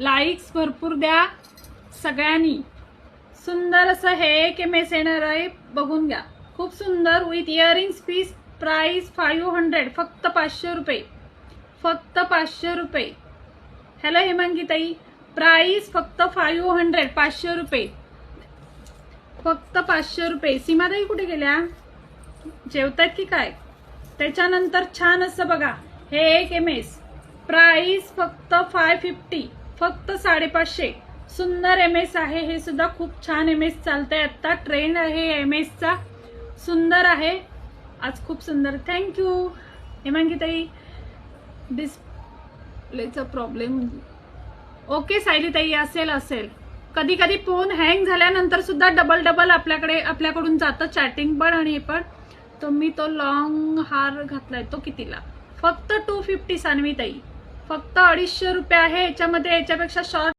Likes भरपूर द्या सगळ्यांनी। सुंदर असं हे एक एमएस येणार आहे, बघून घ्या। खूप सुंदर विथ इयरिंग्स पीस। प्राइस 500, फक्त 500 रुपये, फक्त 500 रुपये। हॅलो हेमांगी ताई, प्राइस फक्त 500, 500 रुपये, फक्त 500 रुपये। सीमाताई कुठे गेल्या, जेवतात की काय? त्याच्यानंतर छान असं बघा, हे एक एमएस, प्राइस फक्त 550, फक्त 550। सुंदर एमएस आहे, हे सुद्धा खूप छान एमएस चालतंय, आता ट्रेंड आहे एमएसचा, सुंदर आहे आज, खूप सुंदर। थँक्यू हेमांगी ताई। डिस्प्लेचा प्रॉब्लेम, ओके सायली ताई, असेल कधी कधी फोन हँग झाल्यानंतर सुद्धा डबल आपल्याकडून जातं चॅटिंग पण आणि हे पण। तो मी तो लॉंग हार घातलाय, तो कितीला? फक्त 250 सानवी ताई, फक्त 250 रुपये आहे। याच्यामध्ये याच्यापेक्षा शॉर्ट